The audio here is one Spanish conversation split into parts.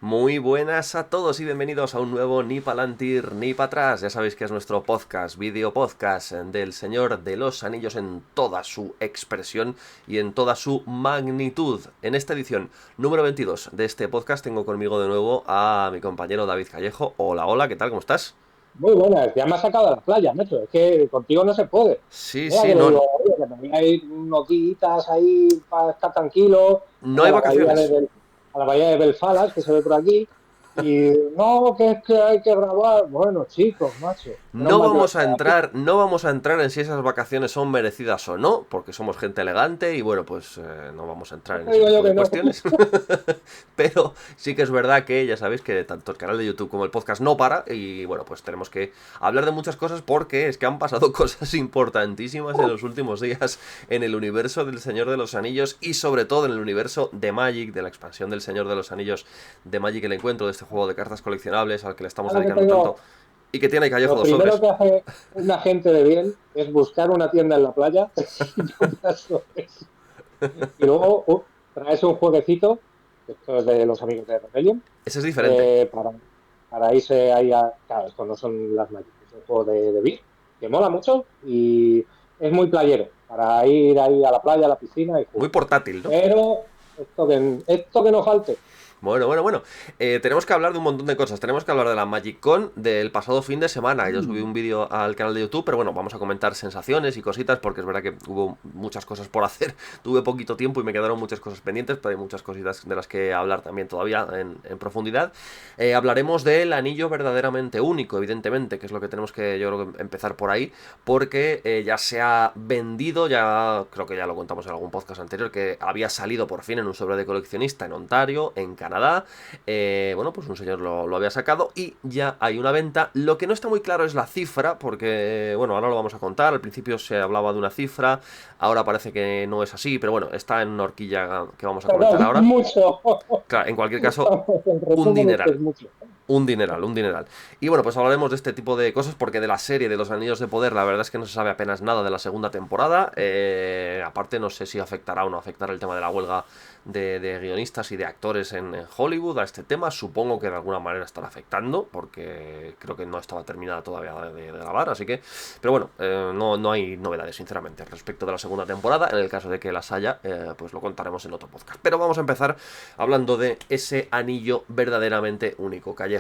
Muy buenas a todos y bienvenidos a un nuevo Ni Palantir ni para atrás. Ya sabéis que es nuestro podcast, video podcast del Señor de los Anillos en toda su expresión y en toda su magnitud. En esta edición número 22 de este podcast tengo conmigo de nuevo a mi compañero David Callejo. Hola, hola, ¿qué tal? ¿Cómo estás? Muy buenas, ya me has sacado de la playa, macho. Es que contigo no se puede. Sí, Mira sí, que le digo, no, oye, que me voy a ir unos días ahí para estar tranquilo, no ahí hay a la bahía vacaciones. a la bahía de Belfalas, que se ve por aquí. Y no, que es que hay que grabar. Bueno, chicos, macho, menos No mal que lo vamos a estoy aquí. entrar, no vamos a entrar en si esas vacaciones son merecidas o no, porque somos gente elegante y bueno, pues no vamos a entrar Ya en te ese digo yo tipo de que no. cuestiones. Pero sí que es verdad que ya sabéis que tanto el canal de YouTube como el podcast no para y bueno, pues tenemos que hablar de muchas cosas porque es que han pasado cosas importantísimas en los últimos días en el universo del Señor de los Anillos y sobre todo en el universo de Magic, de la expansión del Señor de los Anillos de Magic, el encuentro de este juego de cartas coleccionables al que le estamos Ahora que dedicando tanto tengo, y que tiene Callejo lo dos primero sobres. que hace una gente de bien es buscar una tienda en la playa y comprar eso. Y luego traes un jueguecito, esto es de los amigos de Rebellion, Ese es diferente. eh, para, para irse ahí a... Claro, esto no son las Magic, es un juego de Beer, que mola mucho y es muy playero, para ir ahí a la playa, a la piscina y Muy jugar. portátil, ¿no? Pero esto que no falte. Bueno, bueno, bueno. Tenemos que hablar de un montón de cosas. Tenemos que hablar de la MagicCon del pasado fin de semana. Yo subí un vídeo al canal de YouTube, pero bueno, vamos a comentar sensaciones y cositas porque es verdad que hubo muchas cosas por hacer. Tuve poquito tiempo y me quedaron muchas cosas pendientes, pero hay muchas cositas de las que hablar también todavía en profundidad. Hablaremos del anillo verdaderamente único, evidentemente, que es lo que tenemos que, yo creo que empezar por ahí, porque ya se ha vendido, ya creo que ya lo contamos en algún podcast anterior, que había salido por fin en un sobre de coleccionista en Ontario, en Canadá. Bueno, pues un señor lo había sacado y ya hay una venta. Lo que no está muy claro es la cifra, porque, bueno, ahora lo vamos a contar. Al principio se hablaba de una cifra, ahora parece que no es así, pero bueno, está en una horquilla que vamos a comentar Tardamos ahora. mucho. Claro, en cualquier caso, Vamos, en un resumen, es que dineral. es mucho. Un dineral, un dineral. Y bueno, pues hablaremos de este tipo de cosas porque de la serie de los Anillos de Poder la verdad es que no se sabe apenas nada de la segunda temporada. Aparte no sé si afectará o no afectará el tema de la huelga de guionistas y de actores en Hollywood a este tema. Supongo que de alguna manera estará afectando porque creo que no estaba terminada todavía de grabar. Así que, pero bueno, no hay novedades sinceramente respecto de la segunda temporada. En el caso de que las haya, pues lo contaremos en otro podcast. Pero vamos a empezar hablando de ese anillo verdaderamente único, Callejo.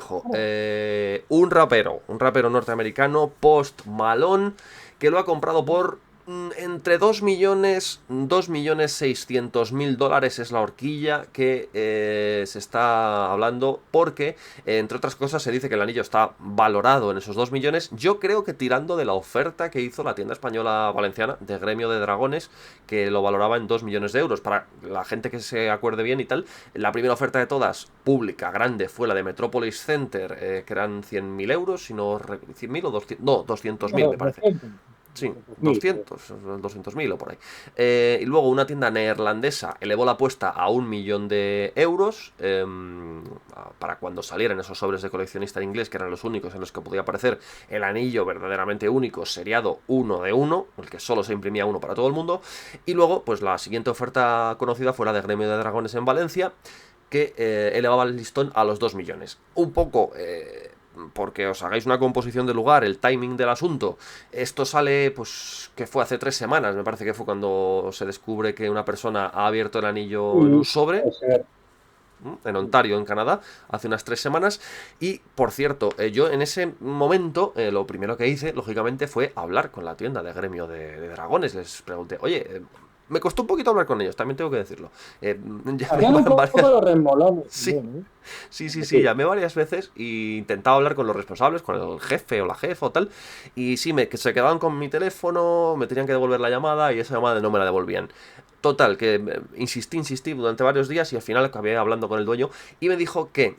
Un rapero norteamericano, Post Malone, que lo ha comprado por entre 2 millones, 2.600.000 dólares es la horquilla que se está hablando porque, entre otras cosas, se dice que el anillo está valorado en esos 2 millones. Yo creo que tirando de la oferta que hizo la tienda española valenciana de Gremio de Dragones, que lo valoraba en 2 millones de euros. Para la gente que se acuerde bien y tal, la primera oferta de todas, pública, grande, fue la de Metropolis Center, que eran 100.000 euros, si no, 100.000 o 200, no, 200.000 No, me parece. 200, Sí, 200.000, creo. 200.000 o por ahí. Y luego una tienda neerlandesa elevó la apuesta a 1 millón de euros para cuando salieran esos sobres de coleccionista en inglés, que eran los únicos en los que podía aparecer el anillo verdaderamente único, seriado uno de uno, el que solo se imprimía uno para todo el mundo. Y luego, pues la siguiente oferta conocida fue la de Gremio de Dragones en Valencia, que elevaba el listón a los 2 millones. Un poco porque os hagáis una composición de lugar, el timing del asunto. Esto sale, pues, que fue hace 3 semanas, me parece que fue cuando se descubre que una persona ha abierto el anillo en un sobre Puede ser. en Ontario, en Canadá, hace unas 3 semanas. Y, por cierto, yo en ese momento, lo primero que hice, lógicamente, fue hablar con la tienda de Gremio de Dragones. Les pregunté, oye, me costó un poquito hablar con ellos, también tengo que decirlo. Llamé Hacían un poco varias... los remolones Sí, también, ¿eh? sí, Sí. llamé varias veces y intentaba hablar con los responsables, con el jefe o la jefa o tal, y sí, que se quedaban con mi teléfono, me tenían que devolver la llamada y esa llamada no me la devolvían. Total, que insistí durante varios días y al final acabé hablando con el dueño y me dijo que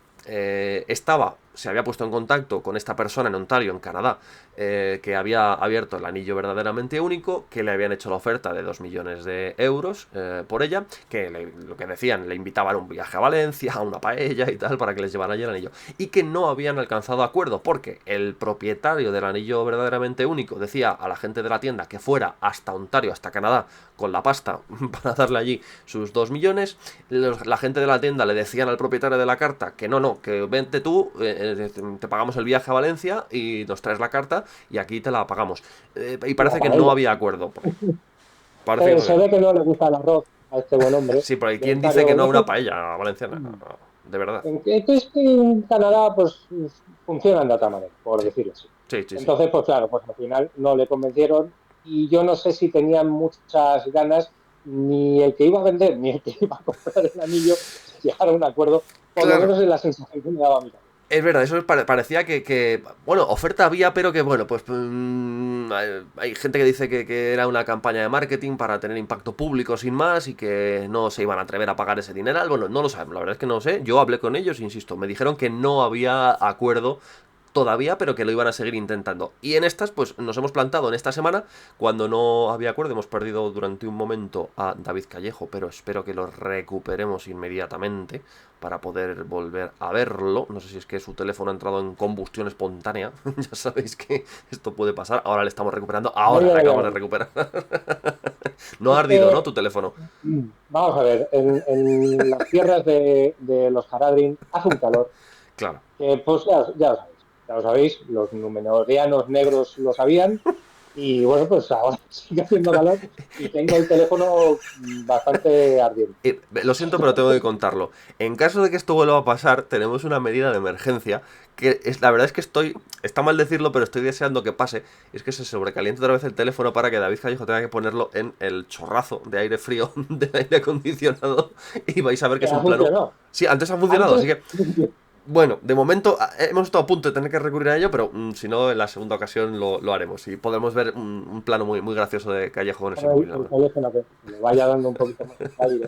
estaba se había puesto en contacto con esta persona en Ontario, en Canadá, que había abierto el anillo verdaderamente único, que le habían hecho la oferta de 2 millones de euros por ella, que lo que decían, le invitaban a un viaje a Valencia, a una paella y tal, para que les llevara allí el anillo. Y que no habían alcanzado acuerdo, porque el propietario del anillo verdaderamente único decía a la gente de la tienda que fuera hasta Ontario, hasta Canadá, con la pasta para darle allí sus 2 millones. La gente de la tienda le decían al propietario de la carta que no, que vente tú, te pagamos el viaje a Valencia y nos traes la carta y aquí te la pagamos. Y parece que no había acuerdo. Parece Se ve que no le gusta el arroz a este buen hombre. Sí, pero hay De quien dice Ontario. que no a una paella valenciana. De verdad. Es que en Canadá pues funcionan de otra manera, por Sí, decirlo así. sí. Entonces, pues claro, pues al final no le convencieron y yo no sé si tenían muchas ganas ni el que iba a vender ni el que iba a comprar el anillo llegar a un acuerdo, por lo Claro. menos en la sensación que me daba a mí. Es verdad, eso parecía bueno, oferta había, pero que, bueno, pues hay gente que dice que era una campaña de marketing para tener impacto público sin más y que no se iban a atrever a pagar ese dineral. Bueno, no lo sabemos, la verdad es que no lo sé. Yo hablé con ellos, insisto, me dijeron que no había acuerdo todavía, pero que lo iban a seguir intentando. Y en estas, pues nos hemos plantado en esta semana, cuando no había acuerdo, hemos perdido durante un momento a David Callejo, pero espero que lo recuperemos inmediatamente para poder volver a verlo. No sé si es que su teléfono ha entrado en combustión espontánea, ya sabéis que esto puede pasar. Ahora le estamos recuperando, ahora le acabamos de recuperar. No ha Es ardido, ¿no? que, Tu teléfono. vamos a ver, en las tierras de los Haradrim hace un calor Claro. que pues ya lo sabéis, los numenorianos negros lo sabían. Y bueno, pues ahora sigue haciendo calor y tengo el teléfono bastante ardiente. Lo siento, pero tengo que contarlo. En caso de que esto vuelva a pasar, tenemos una medida de emergencia que la verdad es que está mal decirlo, pero estoy deseando que pase. Es que se sobrecaliente otra vez el teléfono para que David Callejo tenga que ponerlo en el chorrazo de aire frío del aire acondicionado y vais a ver que Que es ha un plano. funcionado. Sí, antes ha funcionado, así Antes, que bueno, de momento hemos estado a punto de tener que recurrir a ello, pero si no, en la segunda ocasión lo haremos y podremos ver un plano muy, muy gracioso de Callejo con ese móvil, la el verdad. teléfono que le vaya dando un poquito más de aire.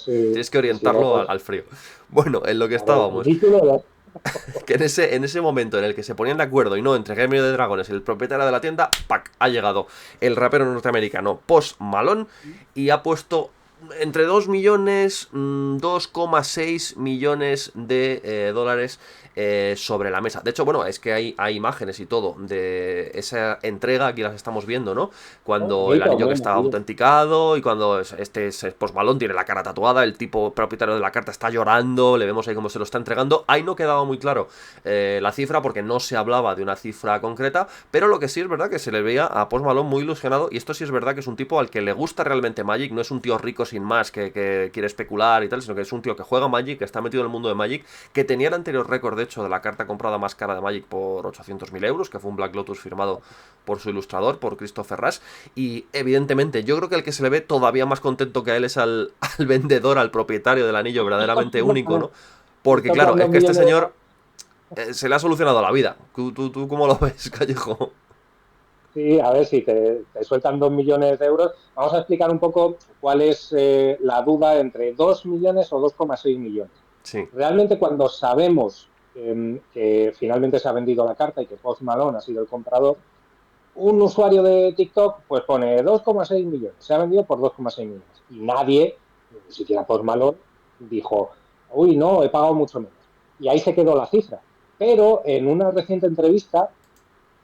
Tienes que Si no, orientarlo pues, al frío. Bueno, en lo que claro, el estábamos, título ya. que en ese momento en el que se ponían de acuerdo y no entre Gremio de Dragones, el propietario de la tienda, ¡pac! Ha llegado el rapero norteamericano Post Malone y ha puesto entre 2 millones, 2,6 millones de dólares sobre la mesa. De hecho, bueno, es que hay imágenes y todo de esa entrega, aquí las estamos viendo, ¿no? Cuando el Bonito, anillo que muy está emotivo. autenticado y cuando Post Malone tiene la cara tatuada, el tipo propietario de la carta está llorando, le vemos ahí cómo se lo está entregando. Ahí no quedaba muy claro la cifra porque no se hablaba de una cifra concreta, pero lo que sí es verdad que se le veía a Post Malone muy ilusionado y esto sí es verdad que es un tipo al que le gusta realmente Magic, no es un tío rico sin más que quiere especular y tal, sino que es un tío que juega Magic, que está metido en el mundo de Magic, que tenía el anterior récord, de hecho, de la carta comprada más cara de Magic por 800.000 euros, que fue un Black Lotus firmado por su ilustrador, por Christopher Rush, y evidentemente yo creo que el que se le ve todavía más contento que a él es al vendedor, al propietario del anillo verdaderamente único, ¿no? Porque Tocan claro, es dos que este millones de señor se le ha solucionado la vida. ¿Tú cómo lo ves, Callejo? Sí, a ver si te sueltan 2 millones de euros. Vamos a explicar un poco cuál es la duda entre 2 millones o 2,6 millones. Sí. Realmente cuando sabemos que finalmente se ha vendido la carta y que Post Malone ha sido el comprador, un usuario de TikTok pues pone 2,6 millones, se ha vendido por 2,6 millones. Y nadie, ni siquiera Post Malone, dijo, uy, no, he pagado mucho menos. Y ahí se quedó la cifra. Pero en una reciente entrevista,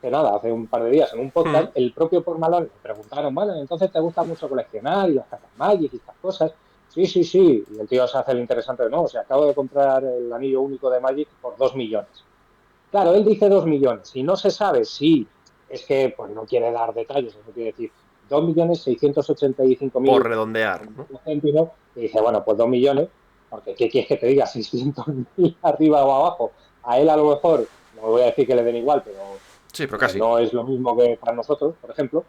que nada, hace un par de días en un Mm. podcast, el propio Paul Malone le preguntaron, vale, entonces te gusta mucho coleccionar y las cartas Magic y estas cosas. Sí, sí, sí. Y el tío se hace el interesante, no, o sea, acabo de comprar el anillo único de Magic por 2 millones. Claro, él dice 2 millones y no se sabe si es que pues no quiere dar detalles, eso quiere decir 2.685.000 Por redondear, ¿no? céntimos, y dice, bueno, pues 2 millones, porque ¿qué quieres que te diga? 600.000 arriba o abajo. A él a lo mejor, no voy a decir que le den igual, pero Sí, pero casi. no es lo mismo que para nosotros, por ejemplo.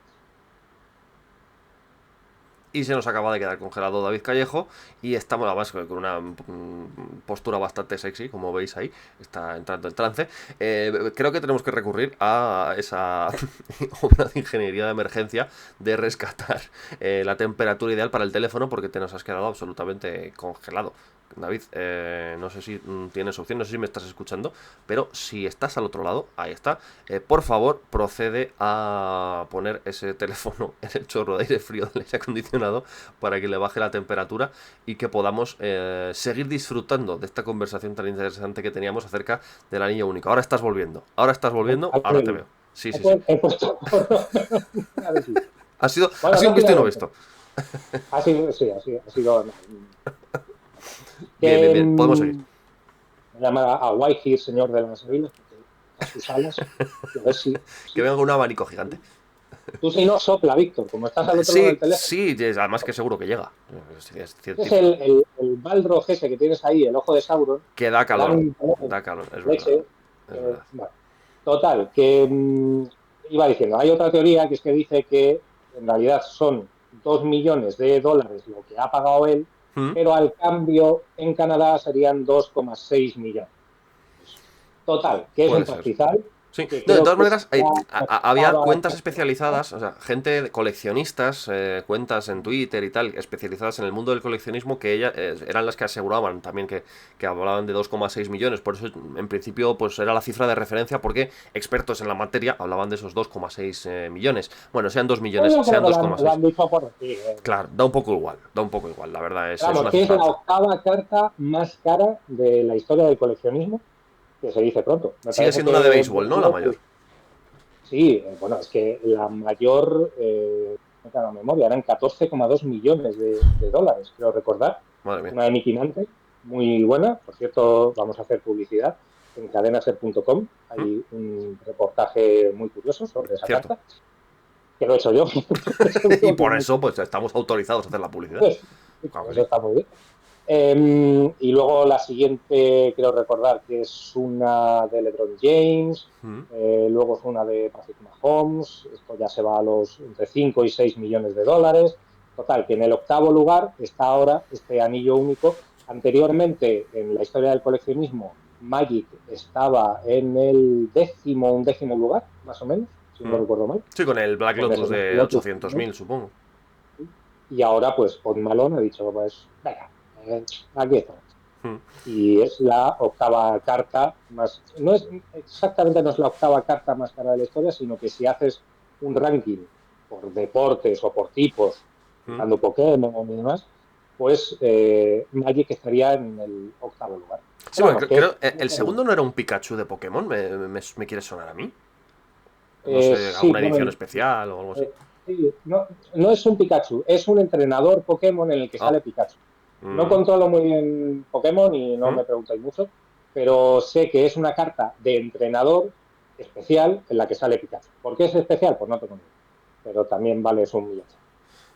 Y se nos acaba de quedar congelado David Callejo y estamos además con una postura bastante sexy, como veis ahí, está entrando en trance. Creo que tenemos que recurrir a esa obra de ingeniería de emergencia de rescatar la temperatura ideal para el teléfono porque te nos has quedado absolutamente congelado. David, no sé si tienes opción, no sé si me estás escuchando, pero si estás al otro lado, ahí está, por favor, procede a poner ese teléfono en el chorro de aire frío del aire acondicionado para que le baje la temperatura y que podamos seguir disfrutando de esta conversación tan interesante que teníamos acerca del anillo único. Ahora estás volviendo, ahora te veo. Sí, sí, sí. He puesto a ver si. Ha sido Bueno, un visto y no rápidamente. visto. Ha sido, sí, ha sido. Bien, Que, bien, bien. Podemos seguir. me llama a Whitehead, señor de las Avilas, porque a sus alas, y a ver si. Que venga con un abanico gigante. Tú si no sopla, Víctor, como estás al otro lado del Sí, teléfono. sí, además que seguro que llega. Es Es científico. el Balrog ese que tienes ahí, el ojo de Sauron, Que da que dan calor. un calor, Da calor, es verdad. leche. Es verdad. Bueno, total, que iba diciendo, hay otra teoría que es que dice que en realidad son 2 millones de dólares lo que ha pagado él, ¿Mm? pero al cambio en Canadá serían 2,6 millones. Total, que es un Puede ser. pastizal Sí, que no, de creo todas que maneras, había estaba. cuentas especializadas, o sea, gente, coleccionistas, cuentas en Twitter y tal, especializadas en el mundo del coleccionismo, que eran las que aseguraban también que hablaban de 2,6 millones. Por eso, en principio, pues era la cifra de referencia, porque expertos en la materia hablaban de esos 2,6 millones. Bueno, sean 2 millones, Yo creo sean que dos lo coma seis. han dicho por decir. Claro, da un poco igual, la verdad, es Vamos, una que es cifra la alta. octava carta más cara de la historia del coleccionismo, que se dice pronto. Me Sigue parece siendo una de que béisbol, ¿no? La mayor. sí, bueno, es que la mayor, no tengo la memoria, eran 14,2 millones de dólares, creo recordar. Madre mía. Una de Mickey Mantle, muy buena. Por cierto, vamos a hacer publicidad en cadenaser.com. ¿Mm? Hay un reportaje muy curioso sobre esa Cierto. carta, que lo he hecho yo. Y por eso, pues estamos autorizados a hacer la publicidad. Pues, Claro que eso sí. está muy bien. Y luego la siguiente, quiero recordar que es una de LeBron James, ¿Mm? luego es una de Patrick Mahomes, esto ya se va a los entre 5 y 6 millones de dólares. Total, que en el octavo lugar está ahora este anillo único. Anteriormente, en la historia del coleccionismo, Magic estaba en el undécimo lugar, más o menos, si no ¿Mm? recuerdo mal. Sí, con el Black Con ese Lotus Black de Lotus, 800.000, supongo. y ahora, pues, Post Malone ha dicho, pues, venga, aquí está. ¿Mm? Y es la octava carta más. No es exactamente, no es la octava carta más cara de la historia, sino que si haces un ranking por deportes o por tipos, ¿Mm? dando Pokémon y demás, pues Magic estaría en el octavo lugar. Sí, Pero porque vamos, que creo es. el segundo no era un Pikachu de Pokémon, me quiere sonar a mí. No sé, Sí, alguna edición bueno, especial o algo así. sí, no, no es un Pikachu, es un entrenador Pokémon en el que Ah, sale Pikachu. No mm, controlo muy bien Pokémon y no mm. me preguntáis mucho, pero sé que es una carta de entrenador especial en la que sale Pikachu. ¿Por qué es especial? Pues no tengo ni idea. Pero también vale un millón.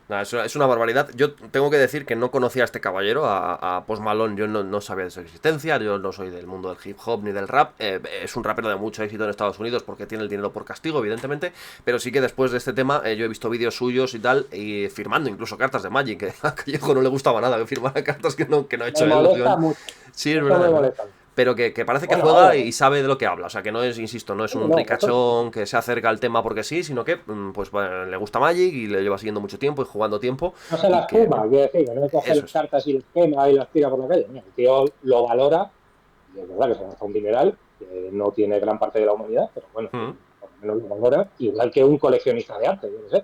Nada, es una barbaridad. Yo tengo que decir que no conocía a este caballero, a Post Malone. Yo no sabía de su existencia. Yo no soy del mundo del hip hop ni del rap. Es un rapero de mucho éxito en Estados Unidos porque tiene el dinero por castigo, evidentemente. Pero sí que después de este tema yo he visto vídeos suyos y tal, y firmando incluso cartas de Magic. Que a Callejo no le gustaba nada que firmara cartas que no ha Me hecho él, molesta lógicamente. mucho. Sí, es Eso verdad, me es verdad. molesta mucho. Pero que parece que Bueno, juega ahora, y sabe de lo que habla. O sea, que no es, insisto, no es un no, eso, ricachón que se acerca al tema porque sí, sino que pues bueno, le gusta Magic y le lleva siguiendo mucho tiempo y jugando tiempo. no se Y las que, quema, bueno, quiero decir, que no coge eso las es. cartas y las quema y las tira por la calle. No, el tío lo valora y es verdad que se gasta un dineral que no tiene gran parte de la humanidad, pero bueno, Mm, por lo menos lo valora, igual que un coleccionista de arte, yo no sé.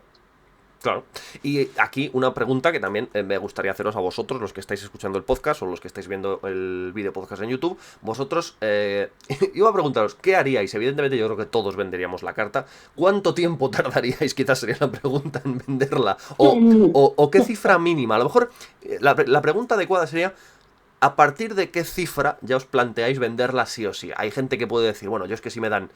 claro. Y aquí una pregunta que también me gustaría haceros a vosotros, los que estáis escuchando el podcast o los que estáis viendo el vídeo podcast en YouTube. Vosotros, iba a preguntaros, ¿qué haríais? Evidentemente yo creo que todos venderíamos la carta. ¿Cuánto tiempo tardaríais? Quizás sería la pregunta en venderla. O qué cifra mínima. A lo mejor la pregunta adecuada sería... ¿A partir de qué cifra ya os planteáis venderla sí o sí? Hay gente que puede decir, bueno, yo es que si me dan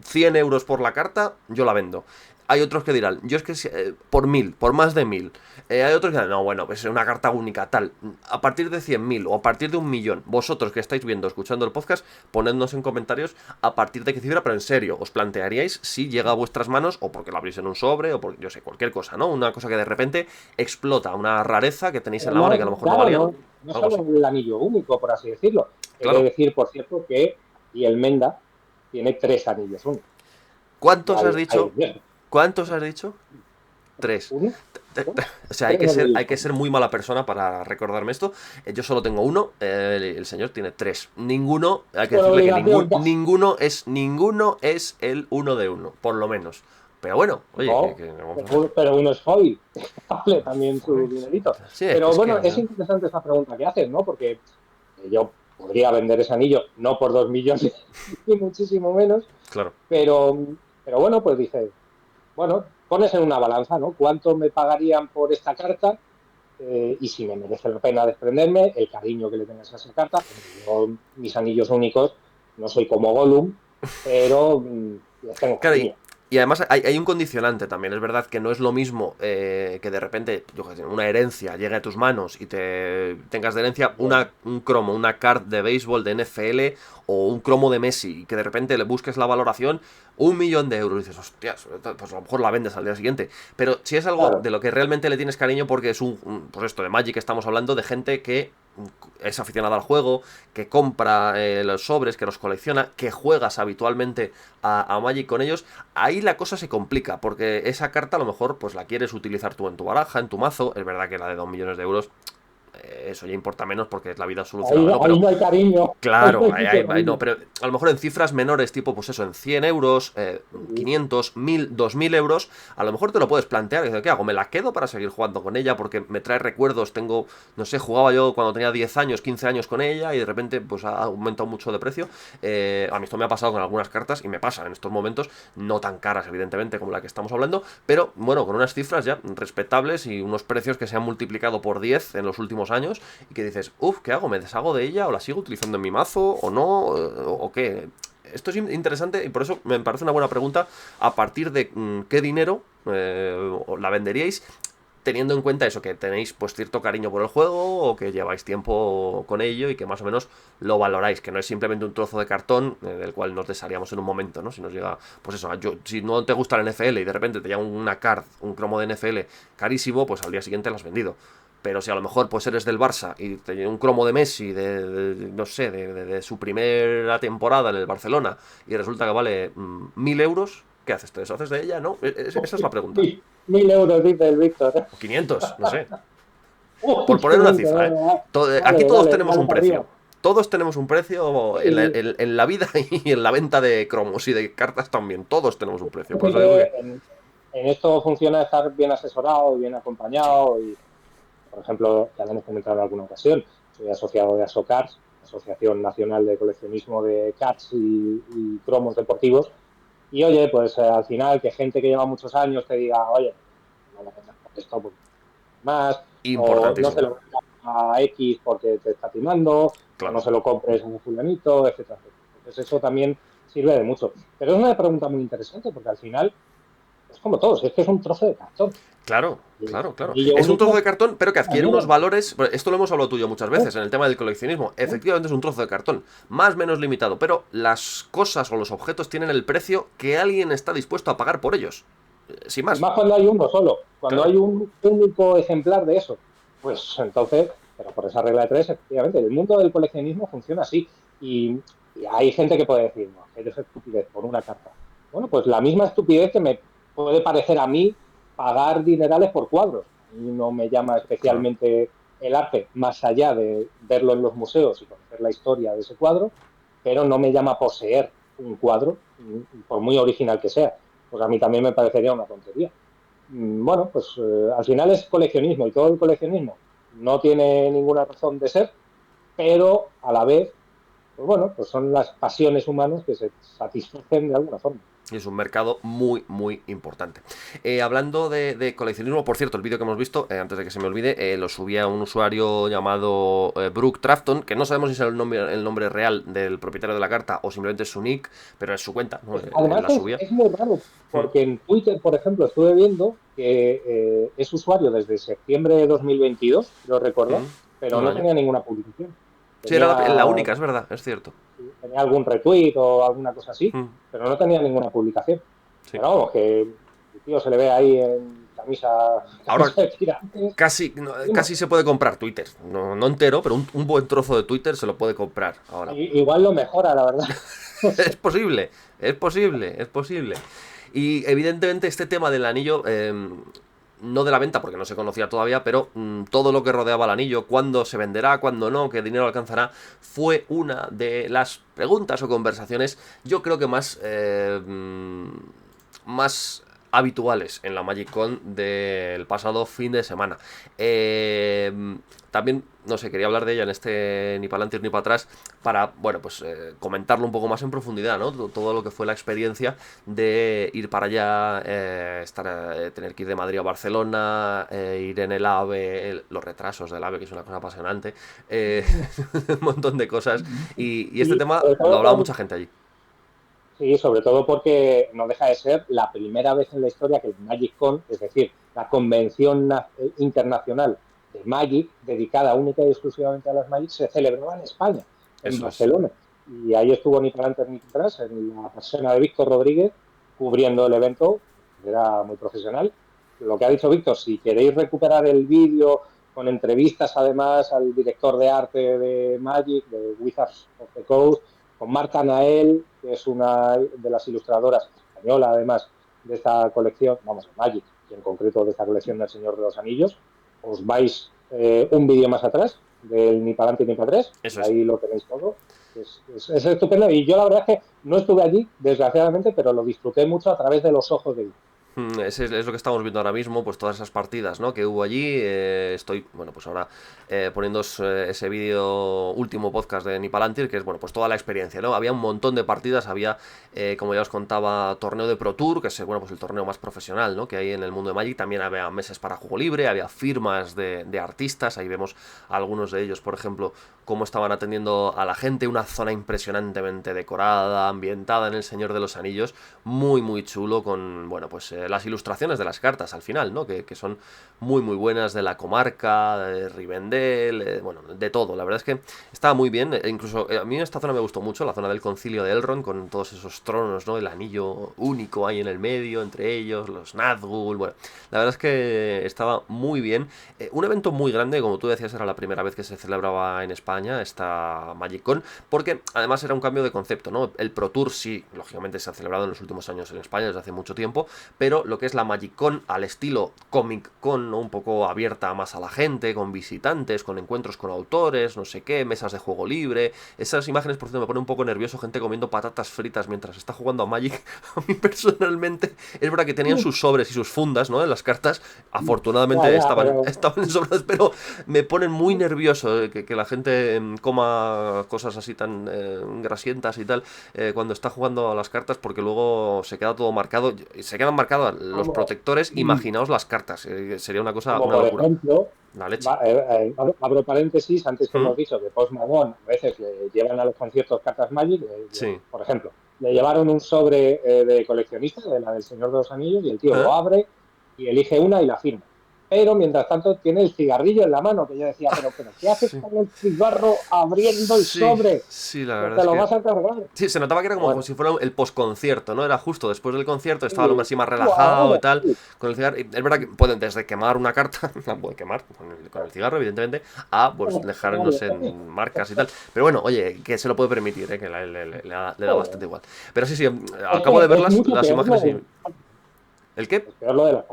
100 euros por la carta, yo la vendo. Hay otros que dirán, yo es que por 1000, por más de 1000. Hay otros que dirán, no, bueno, pues es una carta única, tal. A partir de 100.000 o a partir de 1.000.000, vosotros que estáis viendo, escuchando el podcast, ponednos en comentarios a partir de qué cifra, pero en serio, os plantearíais si llega a vuestras manos o porque lo abrís en un sobre o porque, yo sé, cualquier cosa, ¿no? Una cosa que de repente explota, una rareza que tenéis en la mano y que a lo mejor no Claro, valía, no algo solo así. el anillo único, por así decirlo. He de Claro. decir, por cierto, que y el Menda tiene 3 anillos únicos. ¿Cuántos has dicho? Hay ¿Cuántos has dicho? Tres. uno. O sea, hay que ser muy mala persona para recordarme esto. Yo solo tengo uno, el señor tiene tres. Ninguno, hay que Por decirle que obligación. ninguno es el uno de uno, por lo menos. Pero bueno, oye, No, vamos a ver. pero uno es hobby, vale también su dinerito. Sí, Pero es que... bueno, es interesante esa pregunta que haces, ¿no? Porque yo podría vender ese anillo, no por 2 millones, ni muchísimo menos, Claro. pero, pero bueno, pues dices, bueno, pones en una balanza, ¿no? ¿Cuánto me pagarían por esta carta? Y si me merece la pena desprenderme, el cariño que le tengas a esa carta. Yo, mis anillos únicos, no soy como Gollum, pero les tengo Claro, cariño. y además hay un condicionante también. Es verdad que no es lo mismo que de repente yo qué sé, una herencia llegue a tus manos y te tengas de herencia un cromo, una card de béisbol de NFL o un cromo de Messi y que de repente le busques la valoración 1 millón de euros y dices, hostias, pues a lo mejor la vendes al día siguiente. Pero si es algo Claro, de lo que realmente le tienes cariño porque es pues esto de Magic estamos hablando de gente que es aficionada al juego, que compra los sobres, que los colecciona, que juegas habitualmente a Magic con ellos, ahí la cosa se complica, porque esa carta a lo mejor pues la quieres utilizar tú en tu baraja, en tu mazo, es verdad que la de 2 millones de euros, eso ya importa menos porque la vida solucionada, ¿no? ahí Pero no hay cariño, ahí no claro, hay mucho no, cariño. pero a lo mejor en cifras menores, tipo, pues eso, en 100 euros, 500, 1000, 2000 euros, a lo mejor te lo puedes plantear. Y dices, ¿qué hago? ¿Me la quedo para seguir jugando con ella? Porque me trae recuerdos. Tengo, no sé, jugaba yo cuando tenía 10 años, 15 años con ella y de repente, pues ha aumentado mucho de precio. A mí esto me ha pasado con algunas cartas y me pasa en estos momentos, no tan caras, evidentemente, como la que estamos hablando, pero bueno, con unas cifras ya respetables y unos precios que se han multiplicado por 10 en los últimos años y que dices, uff, ¿qué hago? ¿Me deshago de ella o la sigo utilizando en mi mazo o no? ¿O qué? Esto es interesante y por eso me parece una buena pregunta a partir de qué dinero la venderíais teniendo en cuenta eso, que tenéis pues cierto cariño por el juego o que lleváis tiempo con ello y que más o menos lo valoráis, que no es simplemente un trozo de cartón del cual nos desharíamos en un momento, ¿no? Si nos llega, pues eso, si no te gusta el NFL y de repente te llega una card, un cromo de NFL carísimo, pues al día siguiente lo has vendido. Pero si a lo mejor pues eres del Barça y te llega un cromo de Messi no sé, de su primera temporada en el Barcelona y resulta que vale 1000 euros, ¿qué haces? ¿Te deshaces de ella? ¿No? Esa es la pregunta. 1.000 euros, dice el Víctor. O 500, no sé. Uy, Por poner una 500, cifra, ¿eh? Aquí dale, todos dale, tenemos dale un para precio. arriba. Todos tenemos un precio Y en la vida y en la venta de cromos y de cartas también. Todos tenemos un precio. Por eso digo que... siempre en esto funciona estar bien asesorado, bien Sí, acompañado y, por ejemplo, ya lo hemos comentado en alguna ocasión, soy asociado de ASOCARS, Asociación Nacional de Coleccionismo de Cards y Cromos Deportivos, y oye, pues al final que gente que lleva muchos años te diga, oye, no lo vendas por esto porque más, o no se importantísimo. lo vendas a X porque te está timando, o no Claro. se lo compres a un fulanito, etcétera, etcétera. Entonces eso también sirve de mucho. Pero es una pregunta muy interesante porque al final es como todo, si es que es un trozo de cartón. Claro, Y el claro, claro. anillo Es un trozo de único, cartón, pero que un adquiere unos anillo. valores. Esto lo hemos hablado tú y yo muchas veces en el tema del coleccionismo. Efectivamente es un trozo de cartón, más o menos limitado, pero las cosas o los objetos tienen el precio que alguien está dispuesto a pagar por ellos. Sin Y más. más cuando hay uno solo, cuando Claro, hay un único ejemplar de eso. Pues entonces, pero por esa regla de tres, efectivamente, el mundo del coleccionismo funciona así. Y hay gente que puede decir, no, eres estupidez por una carta. Bueno, pues la misma estupidez que me puede parecer a mí pagar dinerales por cuadros. A mí no me llama claro. especialmente el arte, más allá de verlo en los museos y conocer la historia de ese cuadro, pero no me llama poseer un cuadro, por muy original que sea. Pues a mí también me parecería una tontería. Bueno, pues al final es coleccionismo y todo el coleccionismo no tiene ninguna razón de ser, pero a la vez, pues bueno, pues son las pasiones humanas que se satisfacen de alguna forma. Y es un mercado muy, muy importante. Hablando de coleccionismo, por cierto, el vídeo que hemos visto, antes de que se me olvide, lo subía un usuario llamado Brooke Trafton, que no sabemos si es el nombre real del propietario de la carta o simplemente es su nick, pero es su cuenta, ¿no? Pues Él además la subía. es muy raro, Mm, porque en Twitter, por ejemplo, estuve viendo que es usuario desde septiembre de 2022, lo recordar, pero un no año. tenía ninguna publicación. Sí, era la Tenía, única, es verdad, es cierto. tenía algún retweet o alguna cosa así, Mm, pero no tenía ninguna publicación. sí. Pero vamos, que el tío se le ve ahí en Ahora camisa de tirantes. casi, casi se puede comprar Twitter. No, no entero, pero un buen trozo de Twitter se lo puede comprar ahora. Igual lo mejora, la verdad. No Es sé. posible, es posible, es posible. Y evidentemente este tema del anillo no de la venta porque no se conocía todavía, pero todo lo que rodeaba el anillo, cuándo se venderá, cuándo no, qué dinero alcanzará, fue una de las preguntas o conversaciones, yo creo que más habituales en la MagicCon del pasado fin de semana. También, no sé, quería hablar de ella en este ni para adelante ni para atrás para, bueno, pues comentarlo un poco más en profundidad, ¿no? Todo lo que fue la experiencia de ir para allá, tener que ir de Madrid a Barcelona, ir en el AVE, los retrasos del AVE, que es una cosa apasionante, un montón de cosas. Y este Y tema sobre lo todo hablaba mucha gente allí. sí, sobre todo porque no deja de ser la primera vez en la historia que el MagicCon, es decir, la convención internacional de Magic, dedicada única y exclusivamente a las Magic, se celebraba en España, en Eso es. Barcelona. Y ahí estuvo ni para adelante ni para atrás, en la persona de Víctor Rodríguez, cubriendo el evento, era muy profesional. Lo que ha dicho Víctor, si queréis recuperar el vídeo con entrevistas además al director de arte de Magic, de Wizards of the Coast, con Marta Nael, que es una de las ilustradoras española, además, de esta colección, vamos, a Magic, y en concreto de esta colección del Señor de los Anillos, os vais un vídeo más atrás, del ni para adelante ni para atrás, y Eso es. ahí lo tenéis todo. Es estupendo. Y yo la verdad es que no estuve allí, desgraciadamente, pero lo disfruté mucho a través de los ojos de Víctor. Es lo que estamos viendo ahora mismo, pues todas esas partidas, ¿no?, que hubo allí. Estoy, bueno, pues ahora poniéndoos ese vídeo último podcast de Nipalantir, que es, bueno, pues toda la experiencia, ¿no? Había un montón de partidas, había, como ya os contaba, torneo de Pro Tour, que es, bueno, pues el torneo más profesional, ¿no?, que hay en el mundo de Magic. También había meses para juego libre, había firmas de artistas, ahí vemos a algunos de ellos, por ejemplo, cómo estaban atendiendo a la gente, una zona impresionantemente decorada, ambientada en El Señor de los Anillos, muy muy chulo, con, bueno, pues las ilustraciones de las cartas al final, ¿no? Que son muy muy buenas, de la comarca, de Rivendell, bueno, de todo. La verdad es que estaba muy bien, incluso a mí esta zona me gustó mucho, la zona del concilio de Elrond, con todos esos tronos, ¿no? El anillo único ahí en el medio, entre ellos, los Nazgûl, bueno, la verdad es que estaba muy bien. Un evento muy grande, como tú decías, era la primera vez que se celebraba en España esta MagicCon, porque además era un cambio de concepto, ¿no? El Pro Tour sí, lógicamente se ha celebrado en los últimos años en España desde hace mucho tiempo, pero lo que es la MagicCon al estilo Comic Con, ¿no? Un poco abierta más a la gente, con visitantes, con encuentros con autores, no sé qué, mesas de juego libre. Esas imágenes, por cierto, me pone un poco nervioso, gente comiendo patatas fritas mientras está jugando a Magic. A mí personalmente, es verdad que tenían sus sobres y sus fundas, ¿no?, en las cartas. Ya, Afortunadamente ya, pero estaban sobradas, pero me ponen muy nervioso que la gente coma cosas así tan grasientas y tal cuando está jugando a las cartas, porque luego se queda todo marcado. Se quedan marcados los como, protectores, imaginaos las cartas. Sería una cosa, como una por locura. ejemplo, La leche. abro paréntesis, antes que ¿Mm? hemos dicho que Post Malone a veces le llevan a los conciertos cartas Magic, Sí. por ejemplo, le llevaron un sobre de coleccionista, de la del Señor de los Anillos, y el tío ¿Eh? lo abre y elige una y la firma. Pero mientras tanto tiene el cigarrillo en la mano, que yo decía, pero ¿qué haces Sí. con el cigarro abriendo el Sí, sobre? sí, la Que verdad te es lo que vas a cargar. sí, se notaba que era como Bueno, si fuera el postconcierto, ¿no? Era justo después del concierto, estaba el hombre sí, así más relajado y bueno, tal, sí, con el cigarro. Y es verdad que pueden desde quemar una carta, la puede quemar con el cigarro, evidentemente, a pues dejarnos en marcas y tal. Pero bueno, oye, que se lo puede permitir, que le da bastante igual. Pero sí, sí, es acabo de que ver es mucho las peor imágenes y... ¿El qué? es peor lo de las,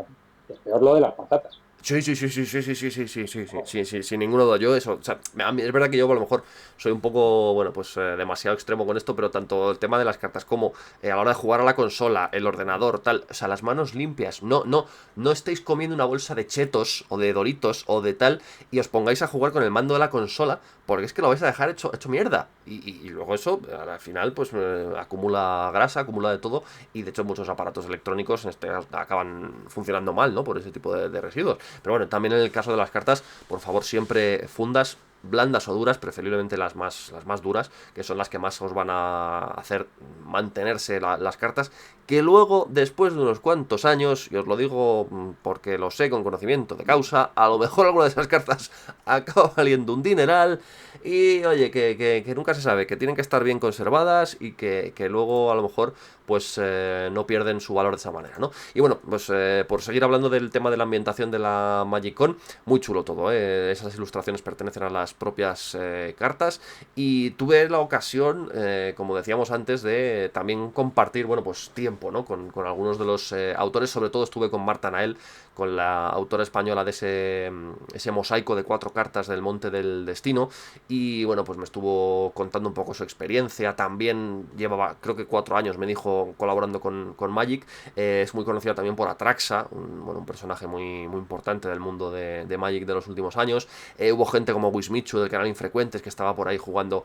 es peor lo de las patatas. Sí, sí, sí, sí, sí, sí, sí, sí, sí, sí, sí, sí, sí, sin ninguna duda. Yo eso, o sea, a mí es verdad que yo a lo mejor soy un poco, bueno, pues demasiado extremo con esto, pero tanto el tema de las cartas como a la hora de jugar a la consola, el ordenador, tal, o sea, las manos limpias, no estéis comiendo una bolsa de chetos o de doritos o de tal y os pongáis a jugar con el mando de la consola, porque es que lo vais a dejar hecho mierda. Y luego eso, al final, pues acumula grasa, acumula de todo, y de hecho muchos aparatos electrónicos acaban funcionando mal, ¿no? Por ese tipo de residuos. Pero bueno, también en el caso de las cartas, por favor, siempre fundas blandas o duras, preferiblemente las más duras, que son las que más os van a hacer mantenerse las cartas, que luego, después de unos cuantos años, y os lo digo porque lo sé con conocimiento de causa, a lo mejor alguna de esas cartas acaba valiendo un dineral, y oye, que nunca se sabe, que tienen que estar bien conservadas y que luego a lo mejor pues no pierden su valor de esa manera, ¿no? Y bueno, pues por seguir hablando del tema de la ambientación de la Magic-Con, muy chulo todo, ¿eh? Esas ilustraciones pertenecen a las propias cartas y tuve la ocasión, como decíamos antes, de también compartir, bueno, pues tiempo, ¿no? Con algunos de los autores, sobre todo estuve con Marta Nael, con la autora española de ese mosaico de 4 cartas del Monte del Destino, y bueno, pues me estuvo contando un poco su experiencia, también llevaba creo que 4 años, me dijo, colaborando con Magic. Es muy conocida también por Atraxa, bueno, un personaje muy importante del mundo de Magic de los últimos años. Hubo gente como Wismichu del canal Infrecuentes que estaba por ahí jugando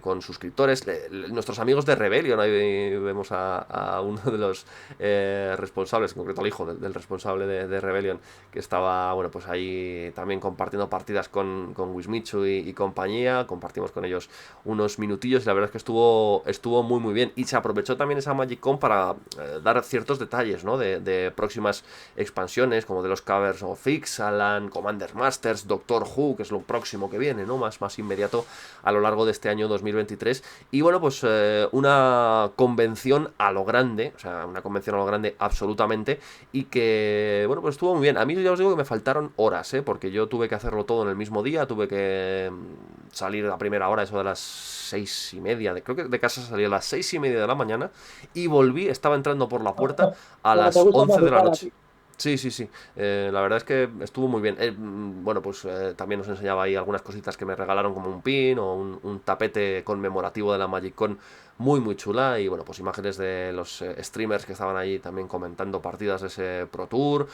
con suscriptores. Nuestros amigos de Rebellion, ahí vemos a uno de los responsables, en concreto al hijo del responsable de Rebellion, que estaba, bueno, pues ahí también compartiendo partidas con Wismichu y compañía. Compartimos con ellos unos minutillos y la verdad es que estuvo muy bien. Y se aprovechó también esa Magic Con para dar ciertos detalles, ¿no? De próximas expansiones, como de los covers of Ixalan, Commander Masters, Doctor Who, que es lo próximo que viene, ¿no? Más inmediato a lo largo de este año 2023. Y bueno, pues una convención a lo grande, o sea, una convención a lo grande absolutamente, y que, bueno, pues estuvo muy bien. A mí ya os digo que me faltaron horas, porque yo tuve que hacerlo todo en el mismo día, tuve que salir a primera hora, eso de las 6:30, creo que de casa salí a las 6:30 de la mañana y volví, estaba entrando por la puerta a Como te las gusta 11 de la madrugar a noche. ti. Sí, sí, sí. La verdad es que estuvo muy bien. Bueno, pues también nos enseñaba ahí algunas cositas que me regalaron, como un pin o un tapete conmemorativo de la Magic Con, muy chula. Y bueno, pues imágenes de los streamers que estaban ahí también comentando partidas de ese Pro Tour.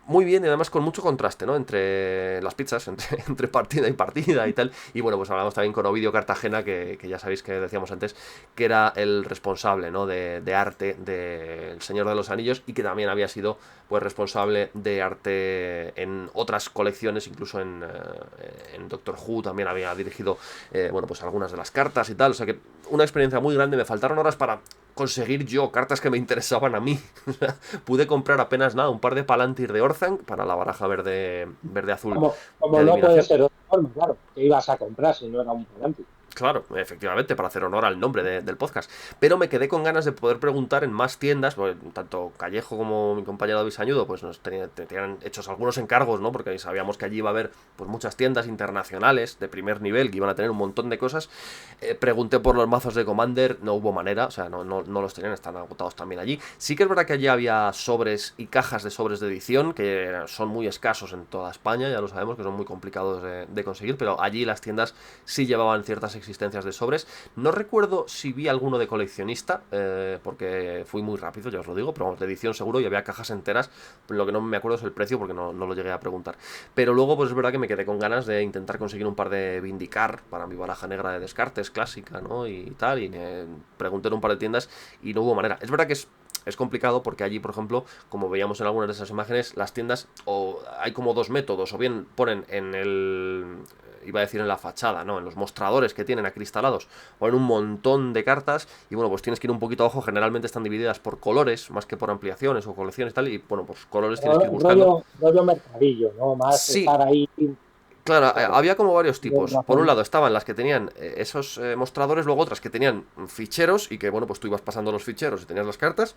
Muy bien y además con mucho contraste, ¿no? Entre las pizzas, entre partida y partida y tal. Y bueno, pues hablamos también con Ovidio Cartagena, que ya sabéis que decíamos antes, que era el responsable, ¿no? De arte del Señor de los Anillos y que también había sido, pues, responsable de arte en otras colecciones, incluso en Doctor Who también había dirigido, bueno, pues algunas de las cartas y tal. O sea que una experiencia muy grande. Me faltaron horas para conseguir yo cartas que me interesaban a mí. Pude comprar apenas nada, un par de Palantir de Orthanc para la baraja verde-azul Como de no puede adivinación. ser de otra forma, claro, que ibas a comprar si no era un volante. Claro, efectivamente, para hacer honor al nombre del podcast. Pero me quedé con ganas de poder preguntar en más tiendas, porque tanto Callejo como mi compañero David Sañudo, pues nos tenían hechos algunos encargos, ¿no? Porque sabíamos que allí iba a haber pues muchas tiendas internacionales de primer nivel, que iban a tener un montón de cosas. Pregunté por los mazos de Commander, no hubo manera, o sea, no los tenían, están agotados también allí. Sí que es verdad que allí había sobres y cajas de sobres de edición, que son muy escasos en toda España, ya lo sabemos, que son muy complicados de conseguir, pero allí las tiendas sí llevaban ciertas existencias de sobres. No recuerdo si vi alguno de coleccionista, porque fui muy rápido, ya os lo digo, pero vamos, de edición seguro, y había cajas enteras. Lo que no me acuerdo es el precio, porque no lo llegué a preguntar. Pero luego, pues es verdad que me quedé con ganas de intentar conseguir un par de Vindicar para mi baraja negra de descartes clásica, ¿no? Y tal, y pregunté en un par de tiendas y no hubo manera. Es verdad que es complicado porque allí, por ejemplo, como veíamos en algunas de esas imágenes, las tiendas, o hay como dos métodos, o bien ponen iba a decir en la fachada, ¿no? En los mostradores que tienen acristalados, ponen un montón de cartas y bueno, pues tienes que ir un poquito a ojo. Generalmente están divididas por colores más que por ampliaciones o colecciones y tal, y bueno, pues colores tienes que ir buscando. Rollo mercadillo, ¿no? Más Sí, estar ahí. claro, Claro, había como varios tienes tipos. Por un razón. lado estaban las que tenían esos mostradores, luego otras que tenían ficheros y que bueno, pues tú ibas pasando los ficheros y tenías las cartas.